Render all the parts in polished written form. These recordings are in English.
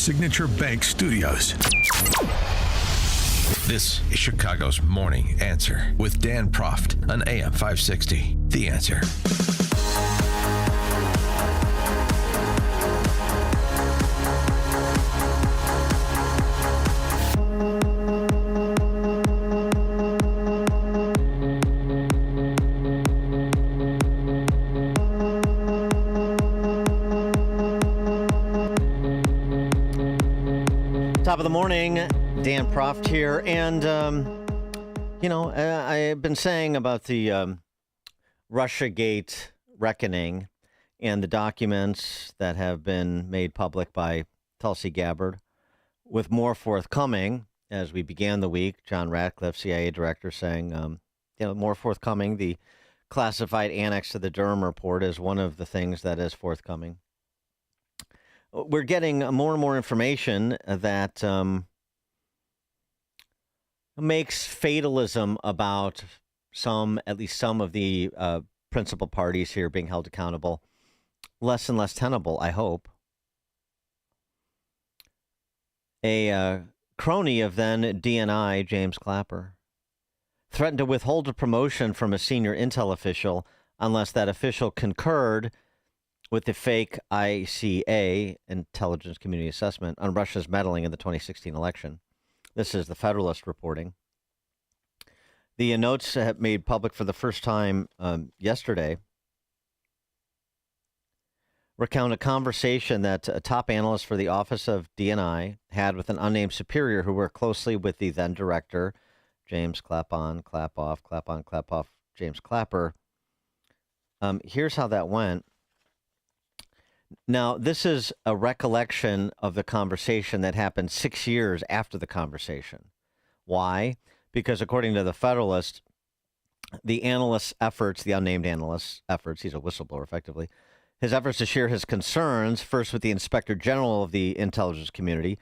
Signature Bank Studios. This is Chicago's Morning Answer with Dan Proft on AM 560. The Answer. Top of the morning, Dan Proft here, and I've been saying about the Russiagate reckoning and the documents that have been made public by Tulsi Gabbard, with more forthcoming as we began the week. John Ratcliffe, CIA director, saying, more forthcoming. The classified annex to the Durham report is one of the things that is forthcoming. We're getting more and more information that makes fatalism about at least some of the principal parties here being held accountable less and less tenable, I hope. A crony of then DNI, James Clapper, threatened to withhold a promotion from a senior intel official unless that official concurred with the fake ICA, Intelligence Community Assessment, on Russia's meddling in the 2016 election. This is the Federalist reporting. The notes have made public for the first time yesterday recount a conversation that a top analyst for the Office of DNI had with an unnamed superior who worked closely with the then director, James Clap-on, Clap-off, Clap-on, Clap-off, James Clapper. Here's how that went. Now, this is a recollection of the conversation that happened 6 years after the conversation. Why? Because according to the Federalist, the analyst's efforts, the unnamed analyst's efforts, he's a whistleblower effectively, his efforts to share his concerns, first with the Inspector General of the intelligence community,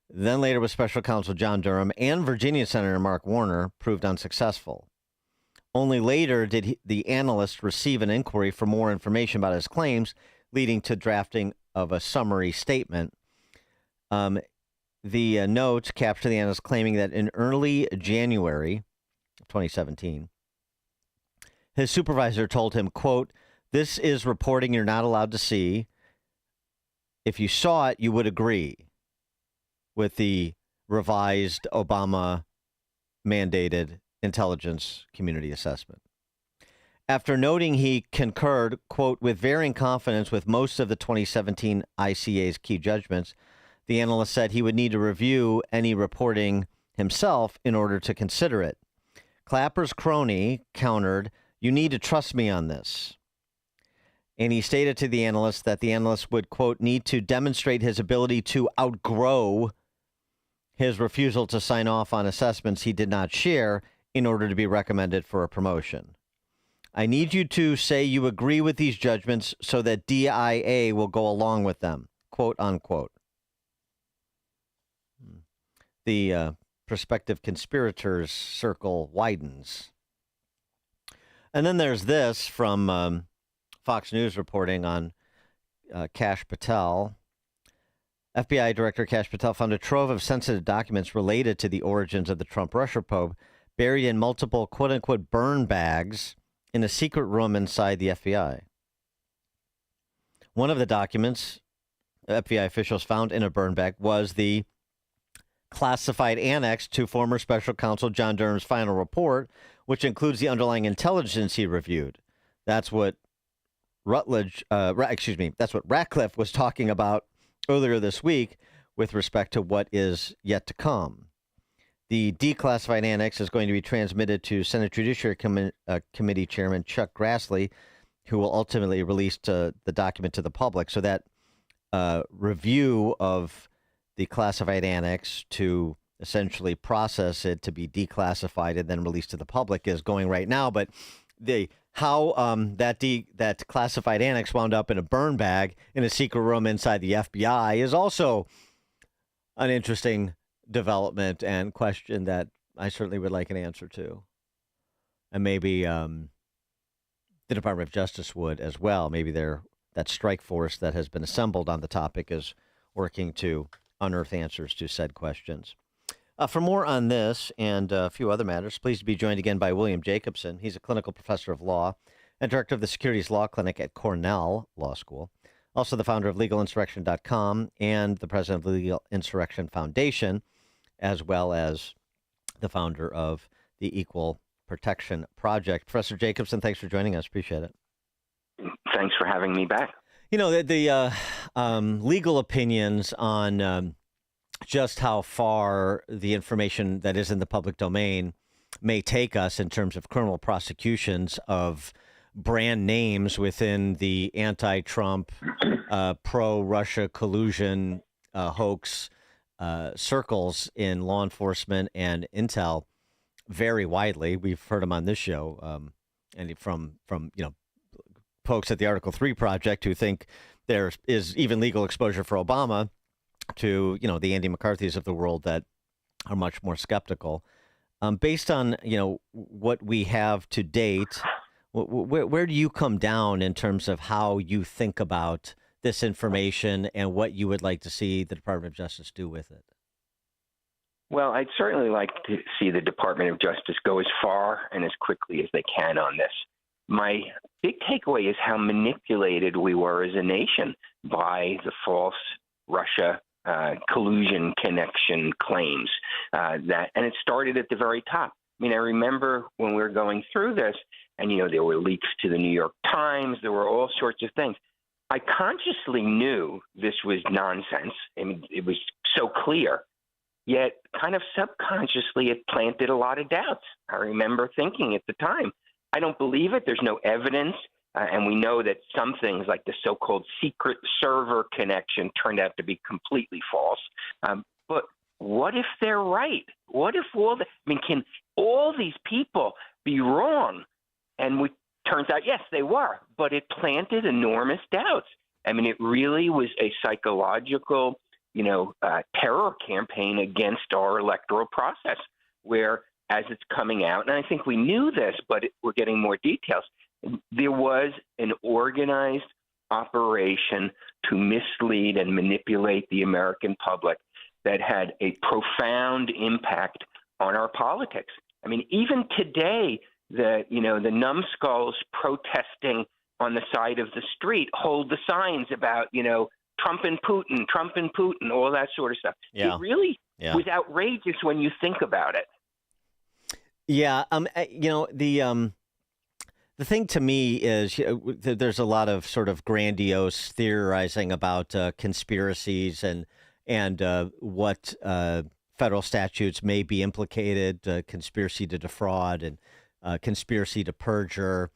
then later with Special Counsel John Durham and Virginia Senator Mark Warner, proved unsuccessful. Only later did the analyst receive an inquiry for more information about his claims, leading to drafting of a summary statement. The notes capture the analyst claiming that in early January of 2017, his supervisor told him, quote, "This is reporting you're not allowed to see. If you saw it, you would agree with the revised Obama-mandated intelligence community assessment." After noting he concurred, quote, "with varying confidence with most of the 2017 ICA's key judgments," the analyst said he would need to review any reporting himself in order to consider it. Clapper's crony countered, "You need to trust me on this." And he stated to the analyst that the analyst would, quote, "need to demonstrate his ability to outgrow his refusal to sign off on assessments he did not share in order to be recommended for a promotion. I need you to say you agree with these judgments so that DIA will go along with them," quote unquote. The prospective conspirators circle widens. And then there's this from Fox News reporting on Kash Patel. FBI Director Kash Patel found a trove of sensitive documents related to the origins of the Trump-Russia probe buried in multiple quote-unquote burn bags in a secret room inside the FBI. One of the documents FBI officials found in a burn bag was the classified annex to former special counsel John Durham's final report, which includes the underlying intelligence he reviewed. That's what that's what Ratcliffe was talking about earlier this week with respect to what is yet to come. The declassified annex is going to be transmitted to Senate Judiciary Committee Chairman Chuck Grassley, who will ultimately release the document to the public. So that review of the classified annex to essentially process it to be declassified and then released to the public is going right now. But how that classified annex wound up in a burn bag in a secret room inside the FBI is also an interesting development and question that I certainly would like an answer to. And maybe the Department of Justice would as well. Maybe that strike force that has been assembled on the topic is working to unearth answers to said questions. For more on this and a few other matters, pleased to be joined again by William Jacobson. He's a clinical professor of law and director of the Securities Law Clinic at Cornell Law School. Also the founder of LegalInsurrection.com and the president of the Legal Insurrection Foundation, as well as the founder of the Equal Protection Project. Professor Jacobson, thanks for joining us. Appreciate it. Thanks for having me back. You know, the legal opinions on just how far the information that is in the public domain may take us in terms of criminal prosecutions of brand names within the anti-Trump, pro-Russia collusion hoax circles in law enforcement and intel vary widely. We've heard them on this show, and from folks at the Article 3 Project who think there is even legal exposure for Obama to, the Andy McCarthys of the world that are much more skeptical. Based on, what we have to date, where do you come down in terms of how you think about this information and what you would like to see the Department of Justice do with it? Well, I'd certainly like to see the Department of Justice go as far and as quickly as they can on this. My big takeaway is how manipulated we were as a nation by the false Russia collusion connection claims. And it started at the very top. I mean, I remember when we were going through this, and there were leaks to the New York Times. There were all sorts of things. I consciously knew this was nonsense. I mean, it was so clear. Yet, kind of subconsciously, it planted a lot of doubts. I remember thinking at the time, I don't believe it. There's no evidence. And we know that some things like the so-called secret server connection turned out to be completely false. But what if they're right? What if can all these people be wrong? And it turns out, yes, they were. But it planted enormous doubts. I mean, it really was a psychological terror campaign against our electoral process, where as it's coming out, and I think we knew this, but we're getting more details, there was an organized operation to mislead and manipulate the American public that had a profound impact on our politics. I mean, even today, the numbskulls protesting on the side of the street hold the signs about, Trump and Putin, all that sort of stuff. Yeah. It really was outrageous when you think about it. Yeah. The thing to me is there's a lot of sort of grandiose theorizing about conspiracies and what federal statutes may be implicated, conspiracy to defraud and conspiracy to perjure.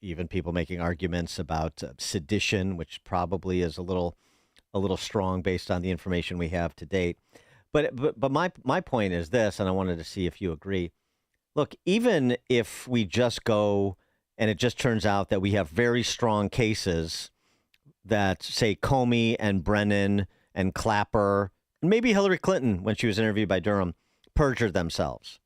Even people making arguments about sedition, which probably is a little strong based on the information we have to date. But my point is this, and I wanted to see if you agree. Look, even if we just go and it just turns out that we have very strong cases that say Comey and Brennan and Clapper, and maybe Hillary Clinton when she was interviewed by Durham, perjured themselves.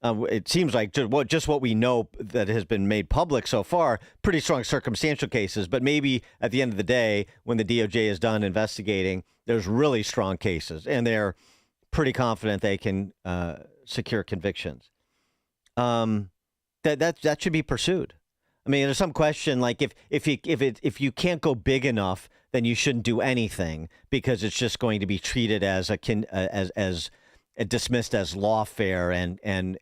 It seems like just what we know that has been made public so far, pretty strong circumstantial cases. But maybe at the end of the day, when the DOJ is done investigating, there's really strong cases, and they're pretty confident they can secure convictions. That should be pursued. I mean, there's some question like if you can't go big enough, then you shouldn't do anything because it's just going to be treated as as dismissed as lawfare and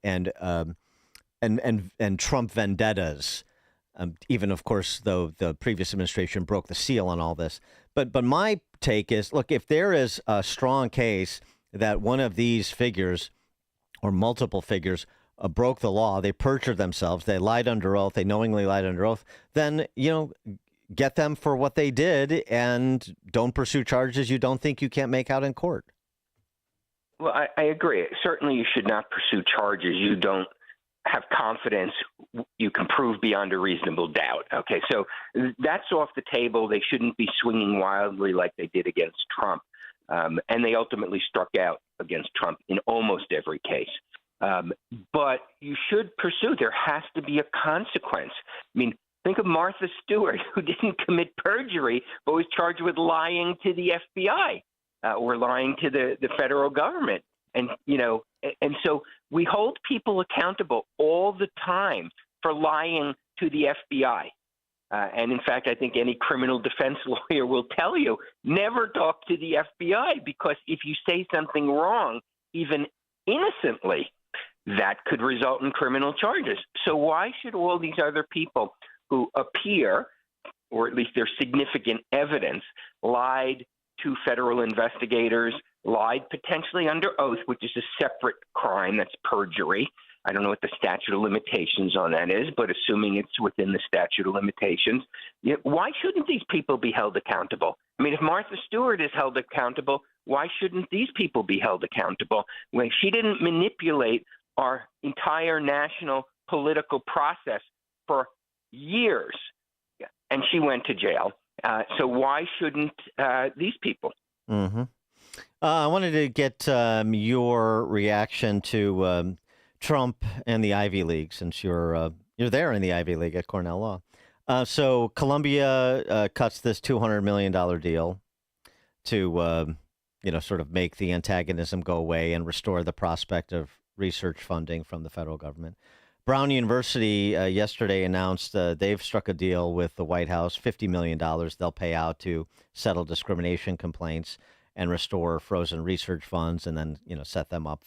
Trump vendettas. Even of course, though the previous administration broke the seal on all this. But my take is, look, if there is a strong case that one of these figures or multiple figures broke the law, they perjured themselves, they lied under oath, they knowingly lied under oath, then, get them for what they did and don't pursue charges you don't think you can't make out in court. Well, I agree. Certainly you should not pursue charges you don't have confidence you can prove beyond a reasonable doubt. Okay, so that's off the table. They shouldn't be swinging wildly like they did against Trump. And they ultimately struck out against Trump in almost every case. But you should pursue. There has to be a consequence. I mean, think of Martha Stewart, who didn't commit perjury, but was charged with lying to the FBI. or lying to the federal government. And, and so we hold people accountable all the time for lying to the FBI. And in fact, I think any criminal defense lawyer will tell you, never talk to the FBI, because if you say something wrong, even innocently, that could result in criminal charges. So why should all these other people who appear, or at least there's significant evidence, lied to federal investigators, lied potentially under oath, which is a separate crime, that's perjury. I don't know what the statute of limitations on that is, but assuming it's within the statute of limitations, why shouldn't these people be held accountable? I mean, if Martha Stewart is held accountable, why shouldn't these people be held accountable? When she didn't manipulate our entire national political process for years, and she went to jail. So why shouldn't these people? Mm-hmm. I wanted to get your reaction to Trump and the Ivy League, since you're there in the Ivy League at Cornell Law. So Columbia cuts this $200 million deal to, sort of make the antagonism go away and restore the prospect of research funding from the federal government. Brown University yesterday announced they've struck a deal with the White House, $50 million they'll pay out to settle discrimination complaints and restore frozen research funds, and then set them up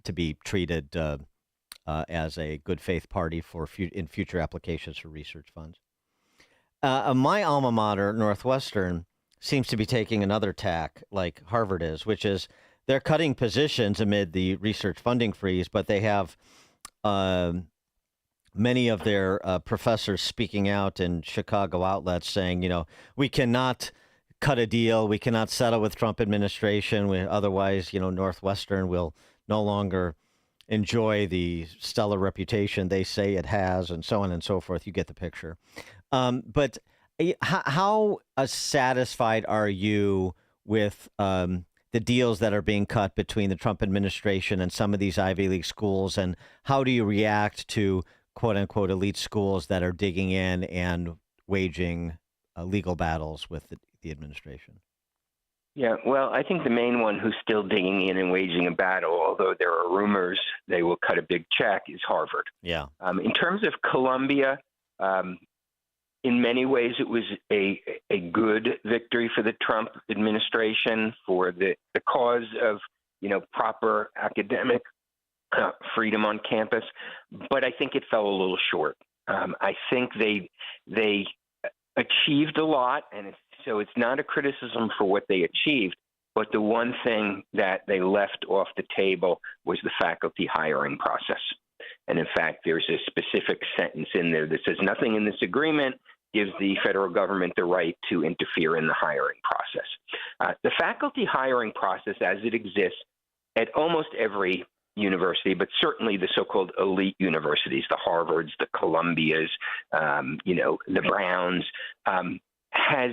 to be treated as a good faith party in future applications for research funds. My alma mater, Northwestern, seems to be taking another tack like Harvard is, which is they're cutting positions amid the research funding freeze, but they have many of their professors speaking out in Chicago outlets saying, we cannot cut a deal, we cannot settle with Trump administration. Otherwise, Northwestern will no longer enjoy the stellar reputation they say it has, and so on and so forth. You get the picture. But how satisfied are you with the deals that are being cut between the Trump administration and some of these Ivy League schools? And how do you react to quote unquote elite schools that are digging in and waging legal battles with the administration? Yeah, well, I think the main one who's still digging in and waging a battle, although there are rumors they will cut a big check, is Harvard. Yeah. In terms of Columbia, in many ways it was a good victory for the Trump administration for the cause of, proper academic freedom on campus. But I think it fell a little short. I think they achieved a lot, and so it's not a criticism for what they achieved, but the one thing that they left off the table was the faculty hiring process. And in fact, there's a specific sentence in there that says nothing in this agreement gives the federal government the right to interfere in the hiring process. The faculty hiring process as it exists at almost every university, but certainly the so-called elite universities, the Harvards, the Columbias, the Browns, has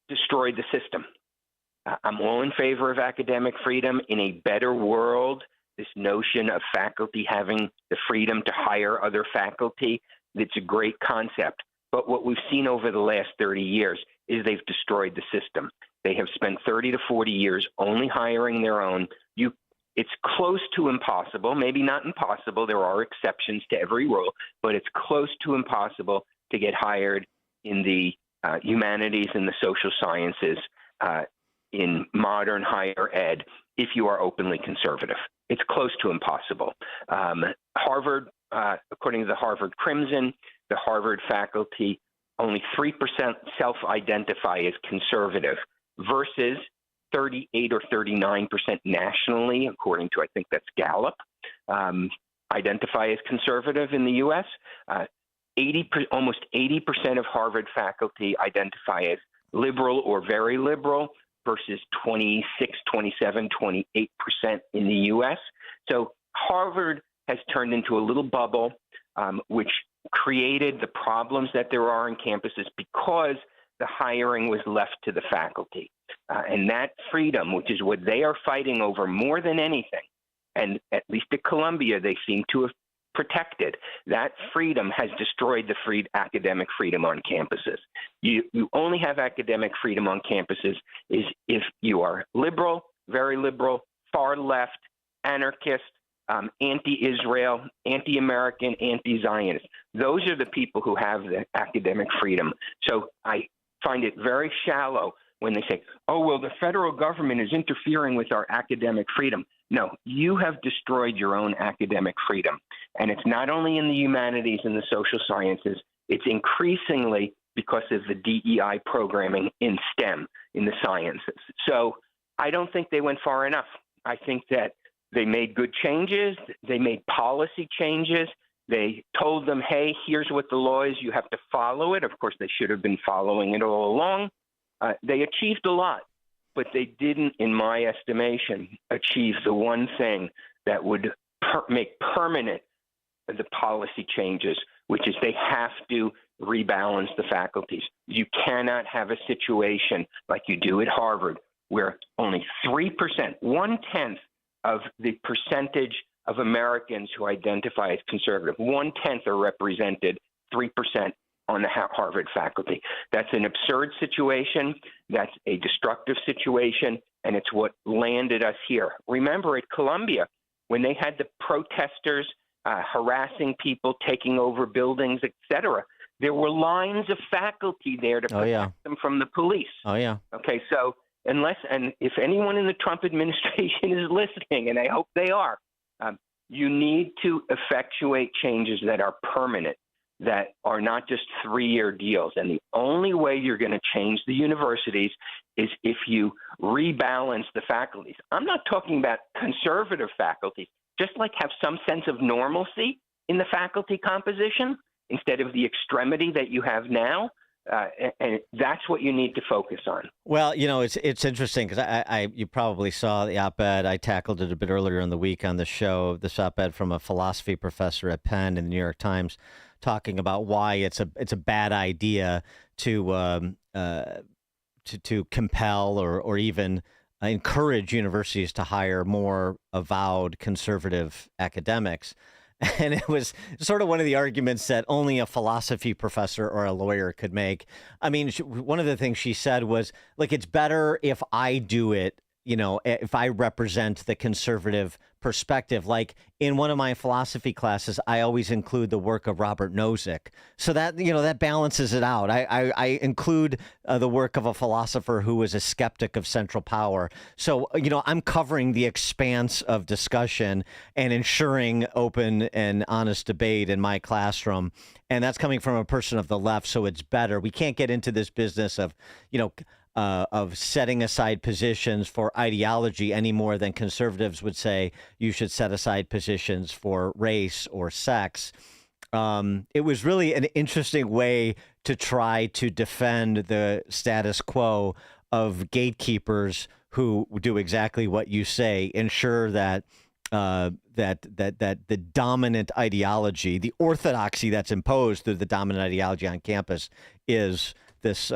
destroyed the system. I'm all in favor of academic freedom. In a better world, this notion of faculty having the freedom to hire other faculty, it's a great concept. But what we've seen over the last 30 years is they've destroyed the system. They have spent 30 to 40 years only hiring their own. It's close to impossible, maybe not impossible. There are exceptions to every rule, but it's close to impossible to get hired in the humanities and the social sciences in modern higher ed if you are openly conservative. It's close to impossible. Harvard, according to the Harvard Crimson, the Harvard faculty, only 3% self-identify as conservative versus 38 or 39% nationally, according to, I think that's Gallup, identify as conservative in the U.S. Almost 80% of Harvard faculty identify as liberal or very liberal versus 26, 27, 28% in the U.S. So Harvard has turned into a little bubble, which created the problems that there are in campuses because the hiring was left to the faculty. And that freedom, which is what they are fighting over more than anything, and at least at Columbia, they seem to have protected. That freedom has destroyed the academic freedom on campuses. You only have academic freedom on campuses is if you are liberal, very liberal, far left, anarchist, anti-Israel, anti-American, anti-Zionist. Those are the people who have the academic freedom. So I find it very shallow when they say, oh, well, the federal government is interfering with our academic freedom. No, you have destroyed your own academic freedom. And it's not only in the humanities and the social sciences, it's increasingly because of the DEI programming in STEM, in the sciences. So I don't think they went far enough. I think that they made good changes. They made policy changes. They told them, hey, here's what the law is. You have to follow it. Of course, they should have been following it all along. They achieved a lot, but they didn't, in my estimation, achieve the one thing that would make permanent the policy changes, which is they have to rebalance the faculties. You cannot have a situation like you do at Harvard where only 3%, 1/10 of the percentage of Americans who identify as conservative, 1/10 are represented, 3% on the Harvard faculty. That's an absurd situation. That's a destructive situation, and it's what landed us here. Remember at Columbia, when they had the protesters harassing people, taking over buildings, etc., there were lines of faculty there to protect them from the police. Oh, yeah. Okay, so and if anyone in the Trump administration is listening, and I hope they are, you need to effectuate changes that are permanent, that are not just 3-year deals. And the only way you're going to change the universities is if you rebalance the faculties. I'm not talking about conservative faculties, just like have some sense of normalcy in the faculty composition instead of the extremity that you have now. And that's what you need to focus on. Well, it's interesting because you probably saw the op-ed. I tackled it a bit earlier in the week on the show, this op-ed from a philosophy professor at Penn in the New York Times, talking about why it's a bad idea to compel or even encourage universities to hire more avowed conservative academics. And it was sort of one of the arguments that only a philosophy professor or a lawyer could make. I mean, one of the things she said was, like, it's better if I do it, if I represent the conservative perspective. Like in one of my philosophy classes, I always include the work of Robert Nozick. So that, that balances it out. I include the work of a philosopher who was a skeptic of central power. So, I'm covering the expanse of discussion and ensuring open and honest debate in my classroom. And that's coming from a person of the left. So it's better. We can't get into this business of, of setting aside positions for ideology any more than conservatives would say you should set aside positions for race or sex. It was really an interesting way to try to defend the status quo of gatekeepers who do exactly what you say, ensure that that the dominant ideology, the orthodoxy that's imposed through the dominant ideology on campus is this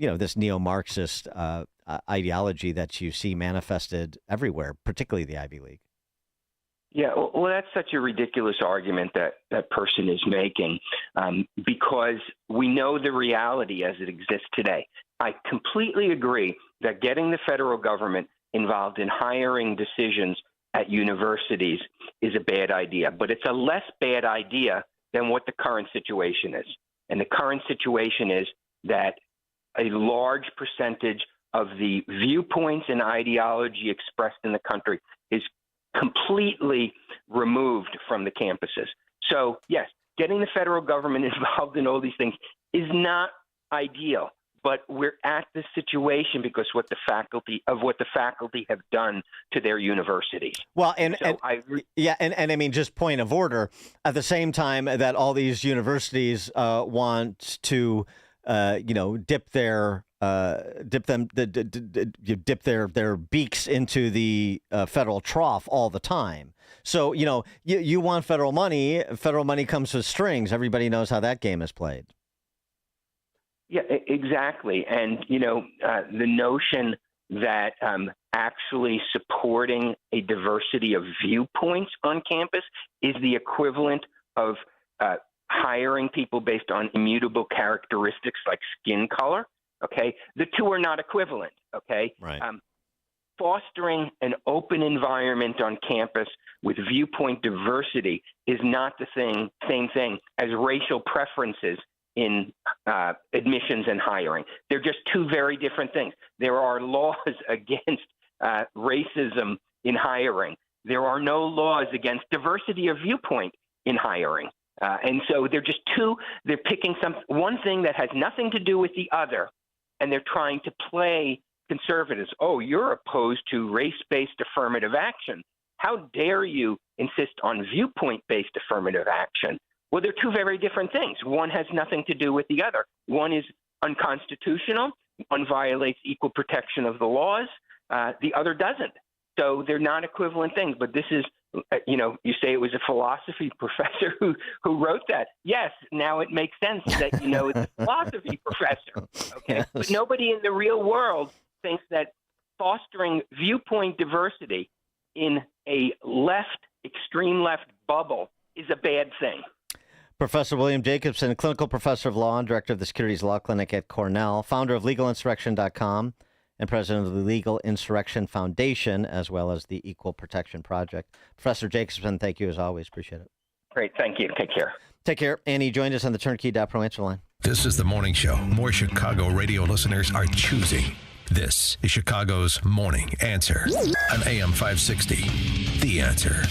this neo-Marxist ideology that you see manifested everywhere, particularly the Ivy League. Yeah, well, that's such a ridiculous argument that person is making because we know the reality as it exists today. I completely agree that getting the federal government involved in hiring decisions at universities is a bad idea, but it's a less bad idea than what the current situation is. And the current situation is that a large percentage of the viewpoints and ideology expressed in the country is completely removed from the campuses. So, yes, getting the federal government involved in all these things is not ideal, but we're at this situation because what the faculty have done to their universities. Well, and I mean, just point of order, at the same time that all these universities want to dip their beaks into the federal trough all the time. So, you want federal money. Federal money comes with strings. Everybody knows how that game is played. Yeah, exactly. And, the notion that actually supporting a diversity of viewpoints on campus is the equivalent of hiring people based on immutable characteristics like skin color. Okay, the two are not equivalent. Okay, Right. Fostering an open environment on campus with viewpoint diversity is not the same thing as racial preferences in admissions and hiring. They're just two very different things. There are laws against racism in hiring. There are no laws against diversity of viewpoint in hiring. And so they're just they're picking one thing that has nothing to do with the other, and they're trying to play conservatives. Oh, you're opposed to race-based affirmative action. How dare you insist on viewpoint-based affirmative action? Well, they're two very different things. One has nothing to do with the other. One is unconstitutional. One violates equal protection of the laws. The other doesn't. So they're not equivalent things. But this is, you say it was a philosophy professor who wrote that. Yes, now it makes sense that, it's a philosophy professor. Okay, Yes. But nobody in the real world thinks that fostering viewpoint diversity in a extreme left bubble is a bad thing. Professor William Jacobson, clinical professor of law and director of the Securities Law Clinic at Cornell, founder of LegalInsurrection.com, and president of the Legal Insurrection Foundation, as well as the Equal Protection Project. Professor Jacobson, thank you as always. Appreciate it. Great. Thank you. Take care. Take care. And he joined us on the Turnkey.pro answer line. This is the morning show more Chicago radio listeners are choosing. This is Chicago's Morning Answer on AM 560. The Answer.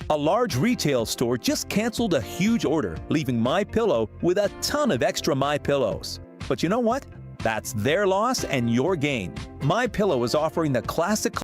A large retail store just canceled a huge order, leaving MyPillow with a ton of extra MyPillows. But you know what? That's their loss and your gain. MyPillow is offering the classic